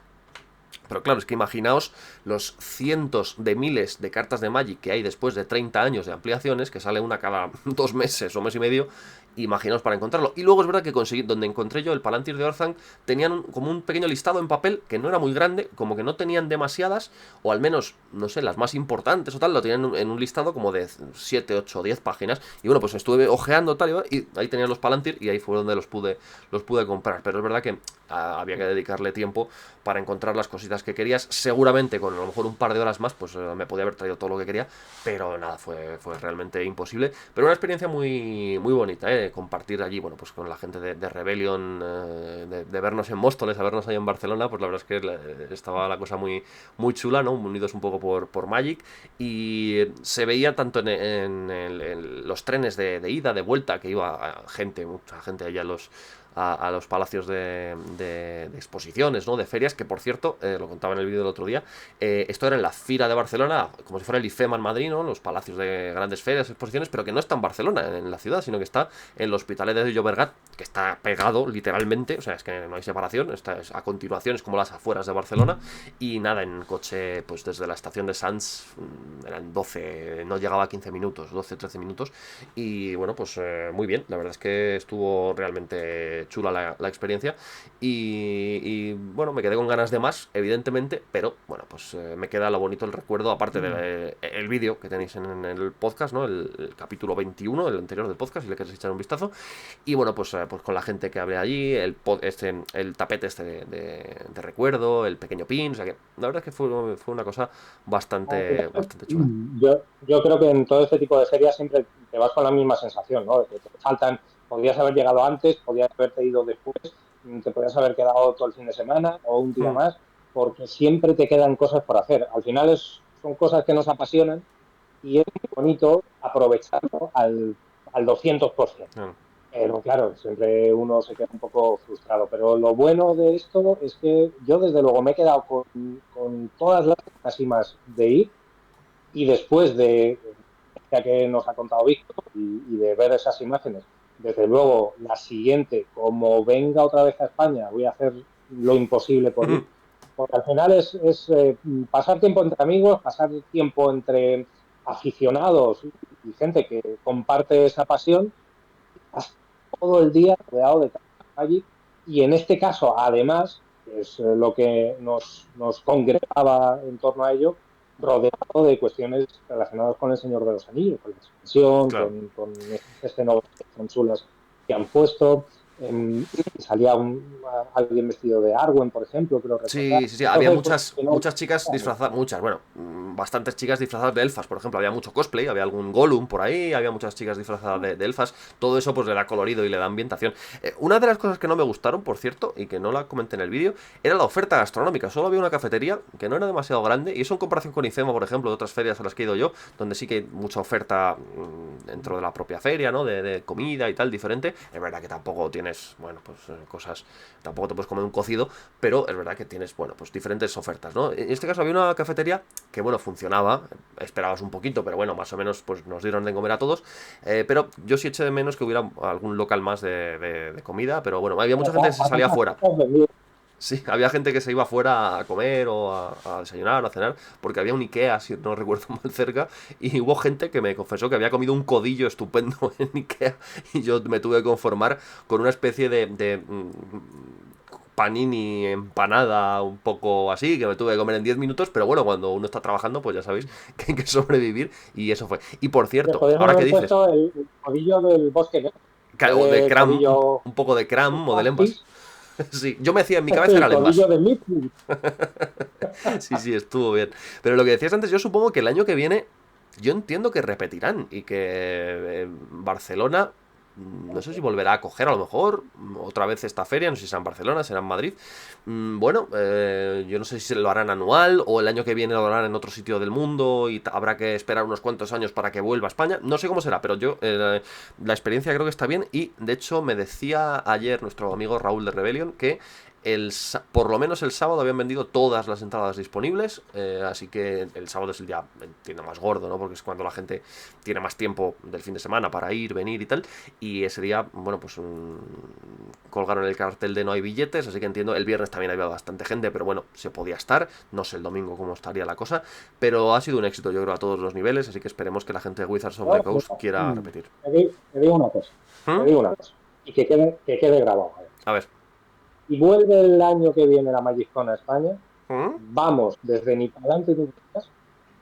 Pero claro, es que imaginaos los cientos de miles de cartas de Magic que hay después de 30 años de ampliaciones, que sale una cada 2 meses o mes y medio. Imaginaos para encontrarlo. Y luego es verdad que conseguí, donde encontré yo el Palantir de Orthanc, tenían como un pequeño listado en papel que no era muy grande, como que no tenían demasiadas, o al menos, no sé, las más importantes o tal, lo tenían en un listado como de 7 8 10 páginas. Y bueno, pues estuve ojeando tal y ahí tenían los Palantir y ahí fue donde los pude comprar. Pero es verdad que había que dedicarle tiempo para encontrar las cositas que querías. Seguramente con a lo mejor un par de horas más, pues me podía haber traído todo lo que quería, pero nada, fue realmente imposible. Pero una experiencia muy bonita, compartir allí, bueno, pues con la gente de Rebellion, de vernos en Móstoles, a vernos ahí en Barcelona, pues la verdad es que estaba la cosa muy chula, ¿no? Unidos un poco por Magic, y se veía tanto en los trenes de ida, de vuelta, que iba gente, mucha gente allá a los palacios de exposiciones, ¿no? De ferias, que por cierto, lo contaba en el vídeo del otro día, esto era en la Fira de Barcelona, como si fuera el IFEMA en Madrid, ¿no? Los palacios de grandes ferias, exposiciones, pero que no está en Barcelona, en la ciudad, sino que está en el Hospitalet de Llobregat, que está pegado literalmente, o sea, es que no hay separación, está a continuación, es como las afueras de Barcelona, y nada, en coche, pues desde la estación de Sants, eran 12, no llegaba a 15 minutos, 12-13 minutos, y bueno, pues muy bien, la verdad es que estuvo realmente chula la experiencia, y bueno, me quedé con ganas de más, evidentemente, pero bueno, pues me queda lo bonito el recuerdo, aparte del vídeo que tenéis en el podcast, ¿no? El capítulo 21, el anterior del podcast, si le queréis echar un vistazo, y bueno, pues con la gente que hablé allí, el tapete de recuerdo, el pequeño pin, o sea que la verdad es que fue una cosa bastante chula. Yo creo que en todo este tipo de ferias siempre te vas con la misma sensación, ¿no? De que te faltan, podrías haber llegado antes, podrías haberte ido después, te podrías haber quedado todo el fin de semana o un día Hmm, más, porque siempre te quedan cosas por hacer. Al final son cosas que nos apasionan y es muy bonito aprovecharlo al 200%. claro. Pero claro, siempre uno se queda un poco frustrado. Pero lo bueno de esto es que yo desde luego me he quedado con todas las ganas y más de ir y después de, ya que nos ha contado Víctor, y de ver esas imágenes, desde luego la siguiente, como venga otra vez a España, voy a hacer lo imposible por ir, porque al final es pasar tiempo entre amigos, pasar tiempo entre aficionados y gente que comparte esa pasión, todo el día rodeado de Magic, y en este caso, además, que es lo que nos congregaba en torno a ello, rodeado de cuestiones relacionadas con el Señor de los Anillos, con la expansión, Claro. con estas escenografías tan chulas que han puesto. Salía alguien vestido de Arwen, por ejemplo, creo recordar. Sí, había Entonces, pues, muchas chicas disfrazadas, bueno, bastantes chicas disfrazadas de elfas, por ejemplo, había mucho cosplay, había algún Gollum por ahí, había muchas chicas disfrazadas de elfas, todo eso pues le da colorido y le da ambientación. Una de las cosas que no me gustaron, por cierto, y que no la comenté en el vídeo, era la oferta gastronómica, solo había una cafetería que no era demasiado grande, y eso en comparación con IFEMA, por ejemplo, de otras ferias a las que he ido yo, donde sí que hay mucha oferta dentro de la propia feria, ¿no? De comida y tal, diferente, es verdad que tampoco tienes, bueno, pues cosas, tampoco te puedes comer un cocido, pero es verdad que tienes, bueno, pues diferentes ofertas, ¿no? En este caso había una cafetería que, bueno, funcionaba, esperabas un poquito, pero bueno, más o menos pues nos dieron de comer a todos, pero yo sí eché de menos que hubiera algún local más de comida, pero bueno, había mucha gente que se salía afuera. Sí, había gente que se iba afuera a comer o a desayunar o a cenar, porque había un Ikea, si no recuerdo mal, cerca, y hubo gente que me confesó que había comido un codillo estupendo en Ikea, y yo me tuve que conformar con una especie de panini empanada un poco así, que me tuve que comer en 10 minutos, pero bueno, cuando uno está trabajando, pues ya sabéis que hay que sobrevivir, y eso fue. Y por le cierto, podemos ahora que haber dices, puesto el codillo del bosque, ¿no? o de De cram, codillo un poco de cram o de lembas. pastis, Sí, yo me decía, en mi cabeza el era codillo lembas. de Midfield. Sí, estuvo bien. Pero lo que decías antes, yo supongo que el año que viene, yo entiendo que repetirán y que Barcelona, no sé si volverá a coger a lo mejor otra vez esta feria, no sé si será en Barcelona, será en Madrid. Bueno, yo no sé si lo harán anual o el año que viene lo harán en otro sitio del mundo y habrá que esperar unos cuantos años para que vuelva a España. No sé cómo será, pero yo la experiencia creo que está bien y de hecho me decía ayer nuestro amigo Raúl de Rebellion que por lo menos el sábado habían vendido todas las entradas disponibles, así que el sábado es el día, entiendo, más gordo, ¿no? Porque es cuando la gente tiene más tiempo del fin de semana para ir, venir y tal, y ese día, bueno, pues colgaron el cartel de no hay billetes, así que entiendo, el viernes también había bastante gente, pero bueno, se podía estar, no sé el domingo cómo estaría la cosa, pero ha sido un éxito, yo creo, a todos los niveles, así que esperemos que la gente de Wizards of the No, Coast quiera repetir. te digo una cosa, te ¿Mm? digo una cosa, y que quede grabado. A ver. Y vuelve el año que viene la MagicCon a España, ¿Mm? vamos desde ni para adelante ni para atrás,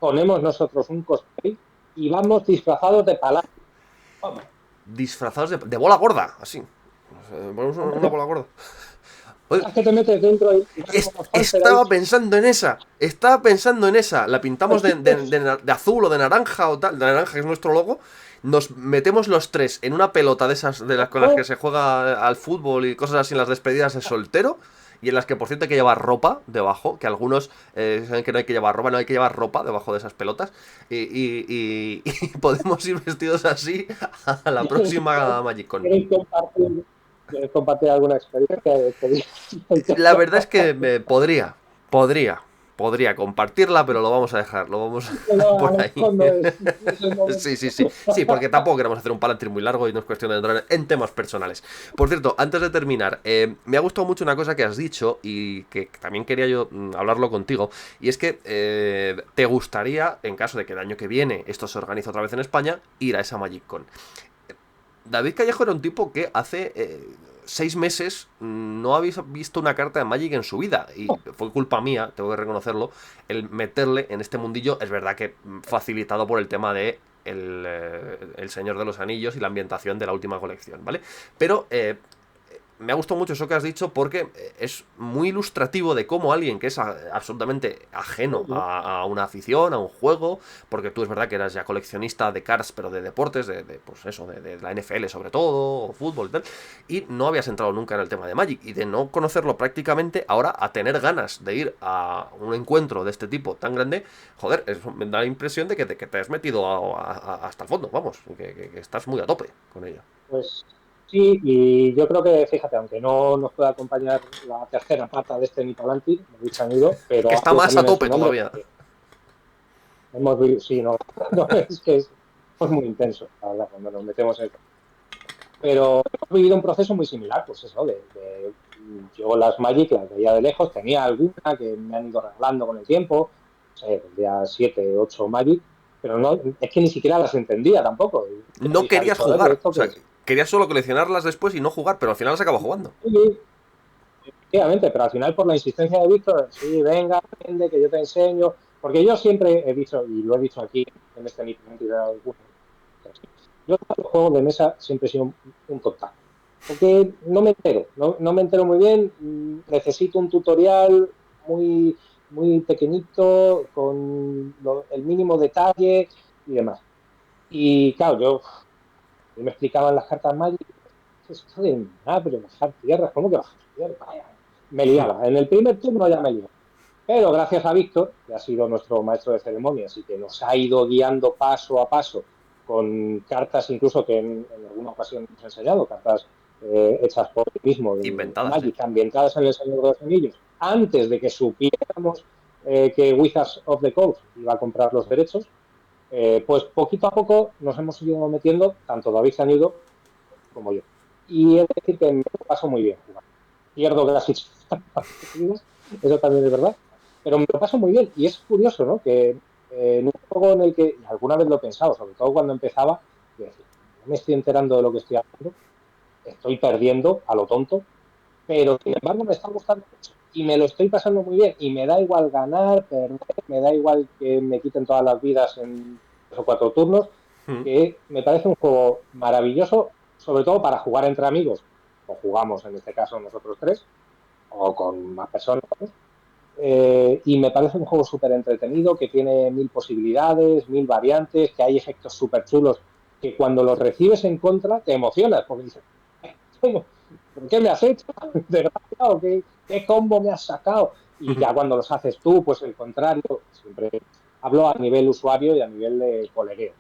ponemos nosotros un cosplay y vamos disfrazados de palacio. Vamos. Disfrazados de bola gorda, así. Ponemos una bola gorda. Oye, Es que te metes dentro y vas como Falfer ahí. estaba pensando en esa. La pintamos de azul o de naranja o tal, de naranja que es nuestro logo. Nos metemos los tres en una pelota de esas de las con las que se juega al fútbol y cosas así en las despedidas de soltero. Y en las que por cierto hay que llevar ropa debajo, que algunos saben que no hay que llevar ropa, no hay que llevar ropa debajo de esas pelotas. Y podemos ir vestidos así a la próxima MagicCon. ¿Queréis compartir? ¿Quieres compartir alguna experiencia de La verdad es que podría compartirla, pero lo vamos a dejar, lo vamos no, a por lo ahí. mejor no es el Sí, momento. sí, sí. Sí, porque tampoco queremos hacer un palantir muy largo y no es cuestión de entrar en temas personales. Por cierto, antes de terminar, me ha gustado mucho una cosa que has dicho y que también quería yo hablarlo contigo. Y es que te gustaría, en caso de que el año que viene esto se organice otra vez en España, ir a esa MagicCon. David Callejo era un tipo que hace 6 meses no habéis visto una carta de Magic en su vida. Y fue culpa mía, tengo que reconocerlo, el meterle en este mundillo. Es verdad que facilitado por el tema de el Señor de los Anillos y la ambientación de la última colección, ¿vale? Pero me ha gustado mucho eso que has dicho porque es muy ilustrativo de cómo alguien que es absolutamente ajeno a una afición, a un juego, porque tú es verdad que eras ya coleccionista de cards, pero de deportes, pues eso, de la NFL sobre todo, o fútbol y tal, y no habías entrado nunca en el tema de Magic, y de no conocerlo prácticamente, ahora a tener ganas de ir a un encuentro de este tipo tan grande, joder, me da la impresión de que te has metido hasta el fondo, vamos, que estás muy a tope con ello. Pues sí, y yo creo que, fíjate, aunque no nos pueda acompañar la tercera pata de este Nipalanti, me han ido, Que pero está algo más a también en su tope nombre, todavía. porque hemos vivido, sí, no, no es que es muy intenso, la verdad, cuando nos metemos en... Pero hemos vivido un proceso muy similar, pues eso, yo las Magic las veía de lejos, tenía alguna que me han ido regalando con el tiempo, no sé, tendría 7, 8 Magic, pero no, es que ni siquiera las entendía tampoco. Y No Luis ha querías dicho, a ver, jugar. ¿esto O qué sea, es? querías solo coleccionarlas después y no jugar, pero al final las acabas jugando. Sí, efectivamente, pero al final por la insistencia de Víctor, sí, venga, aprende, que yo te enseño, porque yo siempre he dicho, y lo he dicho aquí en este Nintendo, yo en los juegos de mesa siempre he sido un total, porque no me entero, no me entero muy bien, necesito un tutorial muy, muy pequeñito, con el mínimo detalle y demás. Y claro, me explicaban las cartas Magic, esto de nada, pero bajar tierras, ¿cómo que bajar tierras? Vaya, me liaba. En el primer turno ya me liaba. Pero gracias a Víctor, que ha sido nuestro maestro de ceremonias y que nos ha ido guiando paso a paso con cartas incluso que en alguna ocasión nos ha enseñado, cartas hechas por él mismo de Inventadas, sí. Magic, ambientadas en el Señor de los Anillos, antes de que supiéramos que Wizards of the Coast iba a comprar los derechos, pues poquito a poco nos hemos ido metiendo, tanto David Sañudo como yo. Y es decir que me lo paso muy bien jugando. Pierdo casi eso también es verdad, pero me lo paso muy bien. Y es curioso, ¿no? Que en un juego en el que, y alguna vez lo he pensado, sobre todo cuando empezaba, yo decía, no me estoy enterando de lo que estoy haciendo, estoy perdiendo a lo tonto, pero sin embargo me está gustando mucho y me lo estoy pasando muy bien y me da igual ganar, perder, me da igual que me quiten todas las vidas en 3 o 4 turnos, Mm. que me parece un juego maravilloso, sobre todo para jugar entre amigos, o jugamos en este caso nosotros tres, o con más personas, y me parece un juego súper entretenido, que tiene 1000 posibilidades, 1000 variantes, que hay efectos súper chulos, que cuando los recibes en contra te emocionas, porque dices, ¿cómo? ¿Por qué me has hecho? ¿Desgraciado? ¿Qué combo me has sacado? Y ya cuando los haces tú, pues el contrario, siempre hablo a nivel usuario y a nivel de colegueo.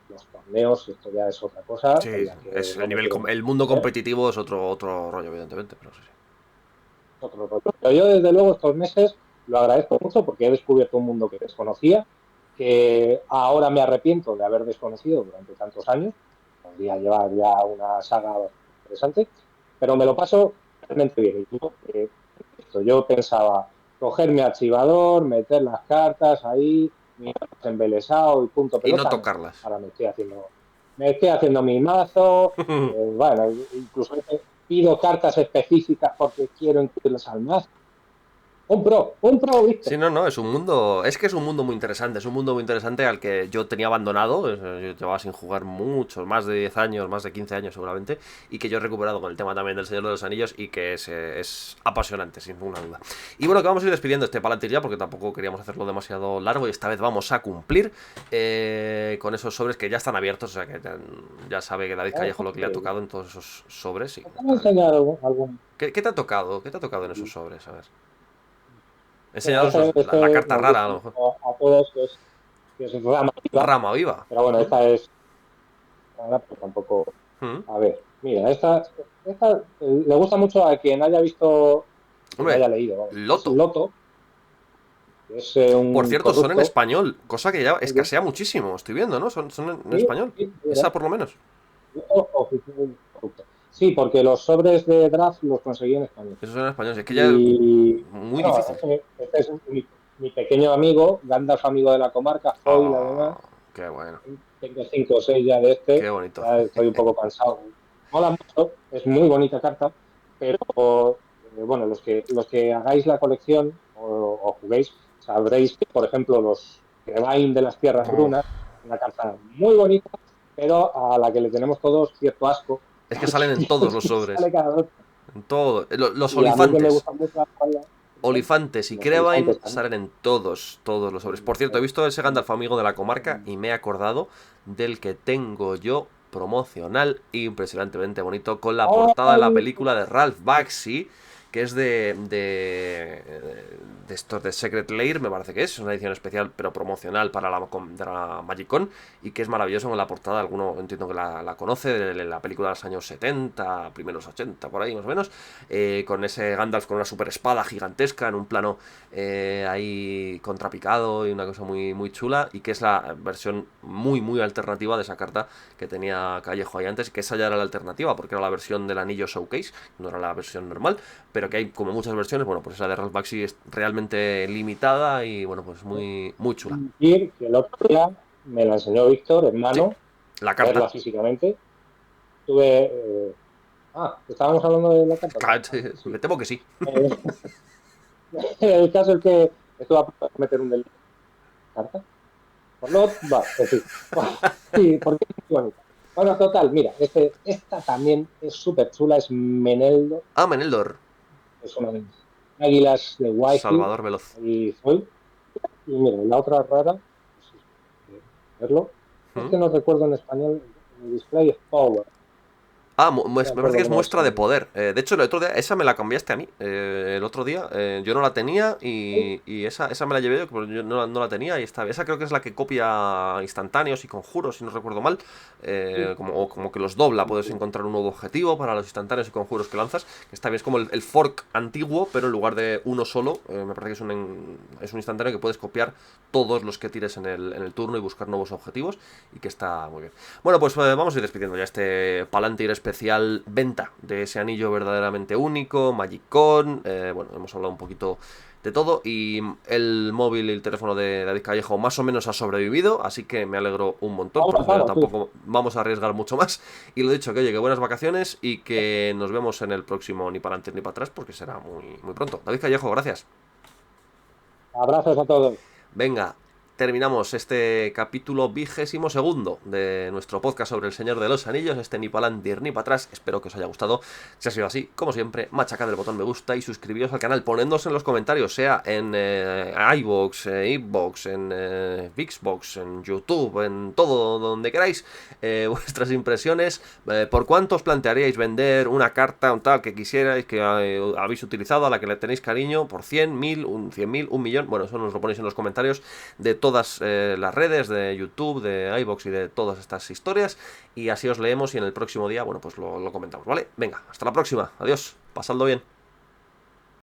Los torneos, esto ya es otra cosa Sí, en la que es no el me nivel, quiero el mundo meter, competitivo es otro rollo, evidentemente, pero sí, sí. otro rollo. Pero yo, desde luego, estos meses lo agradezco mucho porque he descubierto un mundo que desconocía, que ahora me arrepiento de haber desconocido durante tantos años. Podría llevar ya una saga bastante interesante, pero me lo paso realmente bien. Y yo pensaba coger mi archivador, meter las cartas ahí, mi embelesado y punto Y no pelota. No. tocarlas. Ahora me estoy haciendo mi mazo, bueno, incluso pido cartas específicas porque quiero incluirlas al mazo. Un pro, Sí, Víctor. no, no, es que es un mundo muy interesante, es un mundo muy interesante al que yo tenía abandonado, yo llevaba sin jugar muchos, más de 10 años, más de 15 años seguramente, y que yo he recuperado con el tema también del Señor de los Anillos y que es apasionante, sin ninguna duda. Y bueno, que vamos a ir despidiendo este Palantir ya, porque tampoco queríamos hacerlo demasiado largo y esta vez vamos a cumplir con esos sobres que ya están abiertos, o sea que ya sabe que David Callejo lo que le ha tocado en todos esos sobres. Y, Déjame enseñar algún. ¿qué te ha tocado? ¿Qué te ha tocado en esos sobres? A ver. Mira, Enseñaros la este carta nos rara, gusta a lo mucho mejor. a todos, que es Rama Viva, Rama viva. pero bueno, ¿Mm? esta es rara, pero tampoco. ¿Mm? A ver. Mira, esta le gusta mucho a quien haya visto, quien Hombre, haya leído, vamos. Es Loto. Loto, que es Por un cierto, son en corrupto. español, cosa que ya Muy bien. escasea muchísimo. Estoy viendo, ¿no? Son en Sí, español. sí, de Esa verdad. por lo menos. Loto oficial corrupto. Sí, porque los sobres de draft los conseguí en español. Esos son en español. Es que ya es Y muy bueno, difícil. este es mi pequeño amigo, Gandalf amigo de la comarca, Foil además. Oh, qué bueno. Tengo 5 o 6 ya de Qué este, bonito. ya estoy un poco cansado. Mola mucho, es muy bonita carta, pero bueno, los que hagáis la colección o juguéis, sabréis que, por ejemplo, los Crebain de las Tierras Buf. Brunas, una carta muy bonita, pero a la que le tenemos todos cierto asco, Es que salen en todos los porque sobres. sale cada vez. En todo. Los Y a mí que me olifantes. gusta mucho la jugabilidad, Olifantes y los olifantes Crebain también. salen en todos los sobres. Por cierto, he visto ese Gandalf amigo de la comarca y me he acordado del que tengo yo promocional impresionantemente bonito con la portada de la ¡Ay! película de Ralph Bakshi, que es de estos de Secret Lair, me parece que es una edición especial pero promocional para de la Magicon y que es maravilloso con la portada. Alguno entiendo que la conoce de la película de los años 70, primeros 80, por ahí más o menos, con ese Gandalf con una super espada gigantesca en un plano ahí contrapicado y una cosa muy chula, y que es la versión muy alternativa de esa carta que tenía Callejo ahí antes, que esa ya era la alternativa porque era la versión del anillo Showcase, no era la versión normal, pero que hay como muchas versiones. Bueno, pues esa de Ralph Bakshi es realmente limitada y bueno, pues muy chula. Que el otro día me la enseñó Víctor, Sí, hermano, la verla carta. físicamente. Tuve. Estábamos hablando de la carta. Claro, Vale, me sí. temo que sí. Eh, el caso es que estuve a punto de meter un delito en la carta. Por lo, va, en fin. Sí, porque es muy bonita. Bueno, total, mira, esta también es súper chula, es Meneldo, Ah, Meneldor. es una de las águilas de Whitefield, Salvador Veloz. ahí fue. Y mira, la otra rara, no sé si verlo, es ¿Mm? que no recuerdo en español, el display es Power, Ah, no me me parece acuerdo que es cómo es muestra de en... poder. De hecho, el otro día, esa me la cambiaste a mí. El otro día yo no la tenía y esa me la llevé yo, porque yo no la tenía y está. Esa creo que es la que copia instantáneos y conjuros, si no recuerdo mal. O como que los dobla, puedes encontrar un nuevo objetivo para los instantáneos y conjuros que lanzas. Que está bien, es como el fork antiguo, pero en lugar de uno solo, me parece que es un instantáneo que puedes copiar todos los que tires en el turno y buscar nuevos objetivos y que está muy bien. Bueno, pues vamos a ir despidiendo ya este Palantir especial venta de ese anillo verdaderamente único, Magicon. Bueno, hemos hablado un poquito de todo y el móvil y el teléfono de David Callejo más o menos ha sobrevivido, así que me alegro un montón, Ahora, porque al final ahora, sí. tampoco vamos a arriesgar mucho más. Y lo dicho, que oye, que buenas vacaciones y que nos vemos en el próximo ni para adelante ni para atrás, porque será muy pronto. David Callejo, gracias. Abrazos a todos. Venga, terminamos este capítulo 22º de nuestro podcast sobre el Señor de los Anillos, este ni para adelante ni para atrás. Espero que os haya gustado. Si ha sido así, como siempre, machacad el botón me gusta y suscribíos al canal. Ponednos en los comentarios, sea en iVoox, Xbox, en Vixbox, en YouTube, en todo donde queráis, vuestras impresiones. ¿Por cuánto os plantearíais vender una carta, un tal que quisierais, que habéis utilizado, a la que le tenéis cariño? ¿Por 100, 1000, 100.000, 1.000.000? Bueno, eso nos lo ponéis en los comentarios de todas las redes, de YouTube, de iVoox y de todas estas historias. Y así os leemos y en el próximo día, bueno, pues lo comentamos, ¿vale? Venga, hasta la próxima. Adiós. Pasadlo bien.